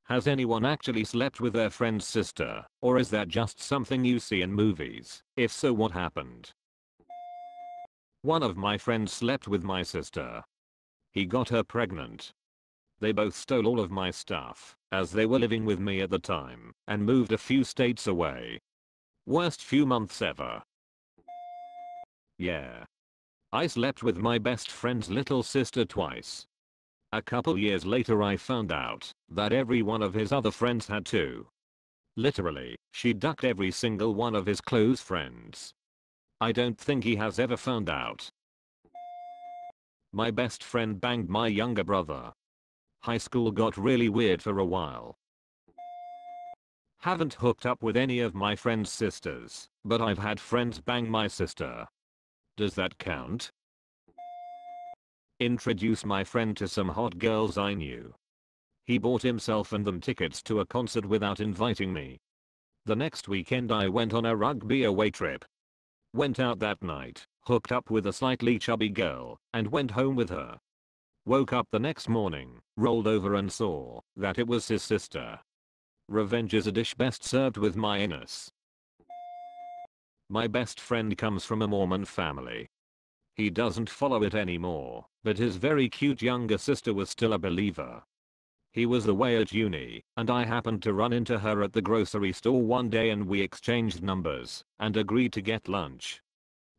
Has anyone actually slept with their friend's sister, or is that just something you see in movies? If so, what happened? One of my friends slept with my sister. He got her pregnant. They both stole all of my stuff, as they were living with me at the time, and moved a few states away. Worst few months ever. Yeah. I slept with my best friend's little sister twice. A couple years later I found out that every one of his other friends had too. Literally, she ducked every single one of his close friends. I don't think he has ever found out. My best friend banged my younger brother. High school got really weird for a while. Haven't hooked up with any of my friends' sisters, but I've had friends bang my sister. Does that count? Introduce my friend to some hot girls I knew. He bought himself and them tickets to a concert without inviting me. The next weekend I went on a rugby away trip. Went out that night, hooked up with a slightly chubby girl, and went home with her. Woke up the next morning, rolled over and saw that it was his sister. Revenge is a dish best served with my anus. My best friend comes from a Mormon family. He doesn't follow it anymore, but his very cute younger sister was still a believer. He was away at uni, and I happened to run into her at the grocery store one day and we exchanged numbers and agreed to get lunch.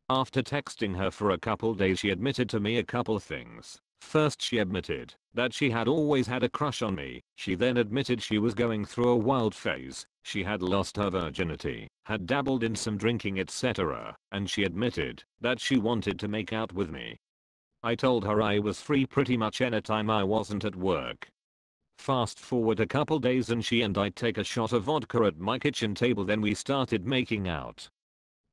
After texting her for a couple days she admitted to me a couple things. First she admitted that she had always had a crush on me. She then admitted she was going through a wild phase. She had lost her virginity, had dabbled in some drinking etc. And she admitted that she wanted to make out with me. I told her I was free pretty much anytime I wasn't at work. Fast forward a couple days and she and I take a shot of vodka at my kitchen table, then we started making out.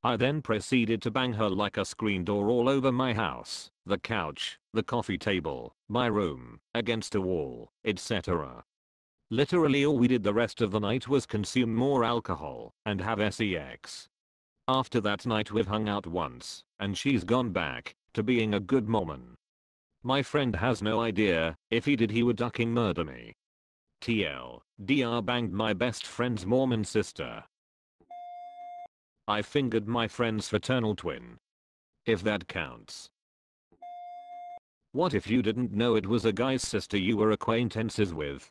I then proceeded to bang her like a screen door all over my house, the couch, the coffee table, my room, against a wall, etc. Literally all we did the rest of the night was consume more alcohol and have sex. After that night we've hung out once, and she's gone back to being a good Mormon. My friend has no idea. If he did he would fucking murder me. TLDR banged my best friend's Mormon sister. I fingered my friend's fraternal twin. If that counts. What if you didn't know it was a guy's sister you were acquaintances with?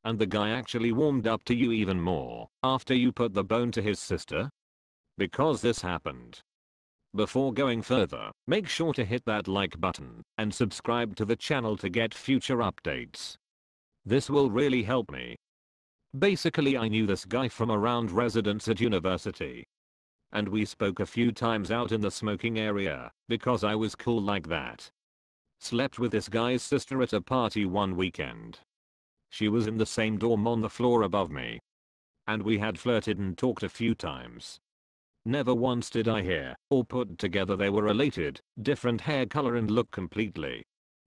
And the guy actually warmed up to you even more after you put the bone to his sister? Because this happened. Before going further, make sure to hit that like button and subscribe to the channel to get future updates. This will really help me. Basically I knew this guy from around residence at university. And we spoke a few times out in the smoking area because I was cool like that. Slept with this guy's sister at a party one weekend. She was in the same dorm on the floor above me. And we had flirted and talked a few times. Never once did I hear or put together they were related, different hair color and look completely.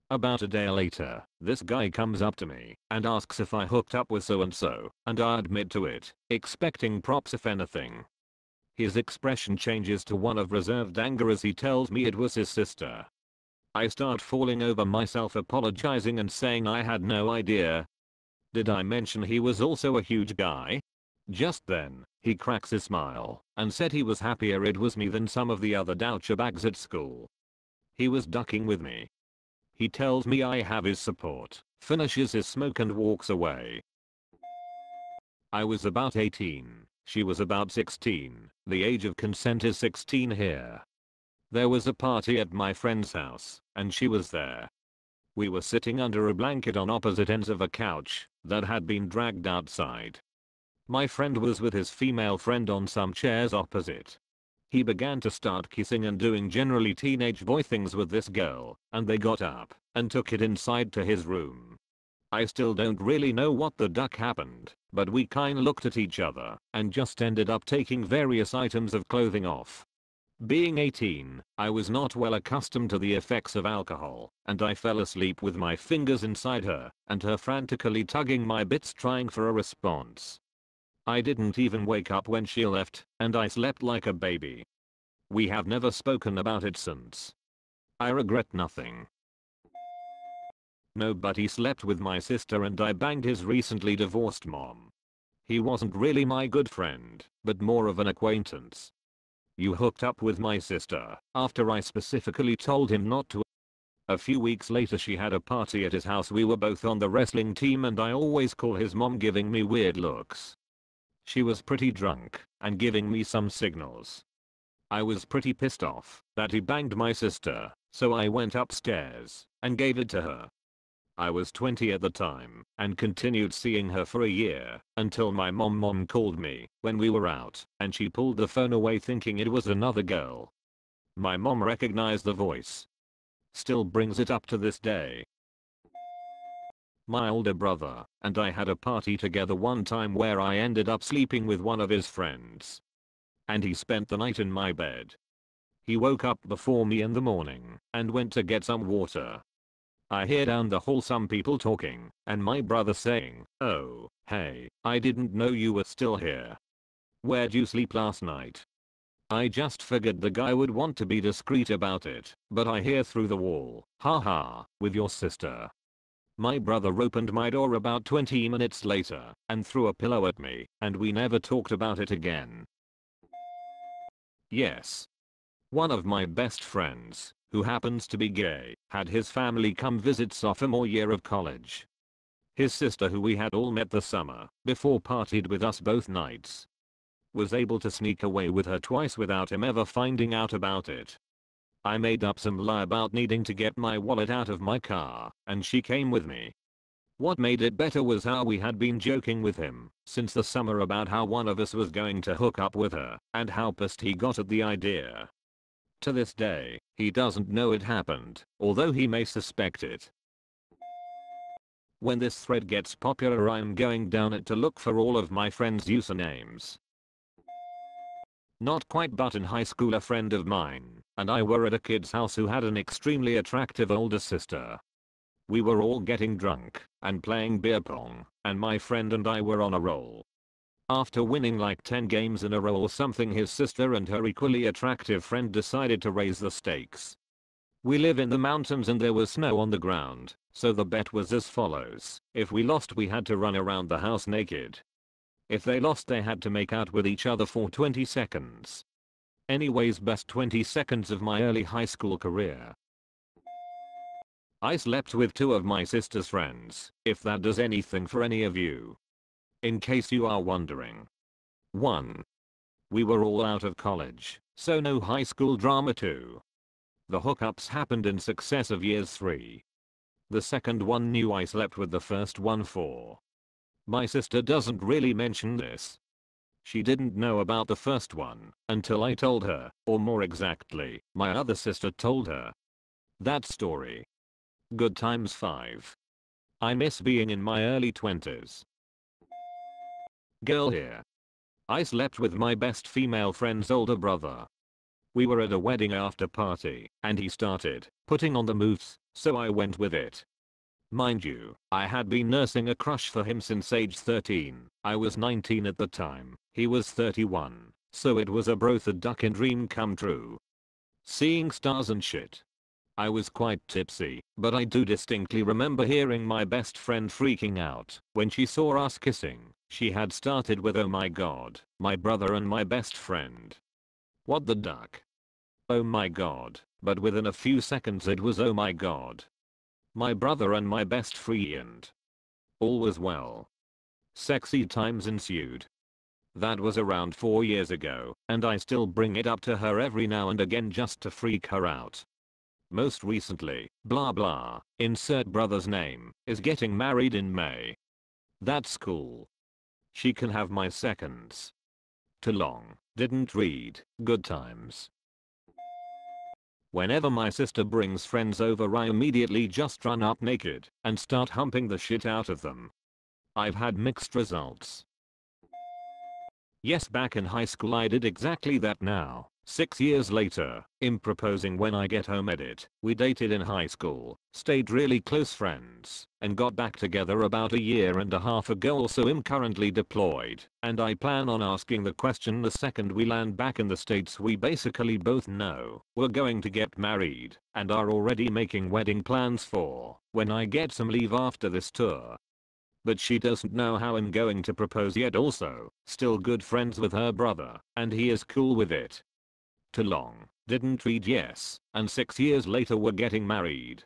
About a day later, this guy comes up to me and asks if I hooked up with so and so, and I admit to it, expecting props if anything. His expression changes to one of reserved anger as he tells me it was his sister. I start falling over myself apologizing and saying I had no idea. Did I mention he was also a huge guy? Just then, he cracks a smile and said he was happier it was me than some of the other douchebags at school. He was ducking with me. He tells me I have his support, finishes his smoke and walks away. I was about 18, she was about 16, the age of consent is 16 here. There was a party at my friend's house, and she was there. We were sitting under a blanket on opposite ends of a couch that had been dragged outside. My friend was with his female friend on some chairs opposite. He began to start kissing and doing generally teenage boy things with this girl, and they got up and took it inside to his room. I still don't really know what the duck happened, but we kinda looked at each other and just ended up taking various items of clothing off. Being 18, I was not well accustomed to the effects of alcohol, and I fell asleep with my fingers inside her and her frantically tugging my bits trying for a response. I didn't even wake up when she left, and I slept like a baby. We have never spoken about it since. I regret nothing. No, but he slept with my sister and I banged his recently divorced mom. He wasn't really my good friend, but more of an acquaintance. You hooked up with my sister after I specifically told him not to. A few weeks later she had a party at his house. We were both on the wrestling team and I always call his mom giving me weird looks. She was pretty drunk and giving me some signals. I was pretty pissed off that he banged my sister, so I went upstairs and gave it to her. I was 20 at the time and continued seeing her for a year until my mom called me when we were out and she pulled the phone away thinking it was another girl. My mom recognized the voice. Still brings it up to this day. My older brother and I had a party together one time where I ended up sleeping with one of his friends. And he spent the night in my bed. He woke up before me in the morning and went to get some water. I hear down the hall some people talking and my brother saying, "Oh, hey, I didn't know you were still here. Where'd you sleep last night?" I just figured the guy would want to be discreet about it, but I hear through the wall, "Haha, with your sister." My brother opened my door about 20 minutes later and threw a pillow at me, and we never talked about it again. Yes. One of my best friends, who happens to be gay, had his family come visit sophomore year of college. His sister, who we had all met the summer before, partied with us both nights. Was able to sneak away with her twice without him ever finding out about it. I made up some lie about needing to get my wallet out of my car, and she came with me. What made it better was how we had been joking with him since the summer about how one of us was going to hook up with her and how pissed he got at the idea. To this day, he doesn't know it happened, although he may suspect it. When this thread gets popular, I'm going down it to look for all of my friends' usernames. Not quite, but in high school a friend of mine and I were at a kid's house who had an extremely attractive older sister. We were all getting drunk and playing beer pong, and my friend and I were on a roll. After winning like 10 games in a row or something, his sister and her equally attractive friend decided to raise the stakes. We live in the mountains and there was snow on the ground, so the bet was as follows: if we lost we had to run around the house naked. If they lost they had to make out with each other for 20 seconds. Anyways, best 20 seconds of my early high school career. I slept with 2 of my sister's friends, if that does anything for any of you. In case you are wondering. 1. We were all out of college, so no high school drama. 2. The hookups happened in successive years. 3. The second one knew I slept with the first one. 4. My sister doesn't really mention this. She didn't know about the first one until I told her, or more exactly, my other sister told her. That story. Good times. 5. I miss being in my early 20s. Girl here. I slept with my best female friend's older brother. We were at a wedding after party, and he started putting on the moves, so I went with it. Mind you, I had been nursing a crush for him since age 13. I was 19 at the time, he was 31, so it was a brother duckin' dream come true. Seeing stars and shit. I was quite tipsy, but I do distinctly remember hearing my best friend freaking out when she saw us kissing. She had started with "Oh my god, my brother and my best friend. What the duck? Oh my god," but within a few seconds it was "Oh my god, my brother and my best friend." All was well. Sexy times ensued. That was around 4 years ago, and I still bring it up to her every now and again just to freak her out. Most recently, blah blah, insert brother's name, is getting married in May. That's cool. She can have my seconds. Too long, didn't read, good times. Whenever my sister brings friends over I immediately just run up naked and start humping the shit out of them. I've had mixed results. Yes, back in high school I did exactly that now, 6 years later, I'm proposing when I get home. Edit. We dated in high school, stayed really close friends, and got back together about a year and a half ago. Also I'm currently deployed, and I plan on asking the question the second we land back in the States. We basically both know we're going to get married, and are already making wedding plans for when I get some leave after this tour. But she doesn't know how I'm going to propose yet. Also, still good friends with her brother, and he is cool with it. Too long, didn't read yes, and 6 years later we're getting married.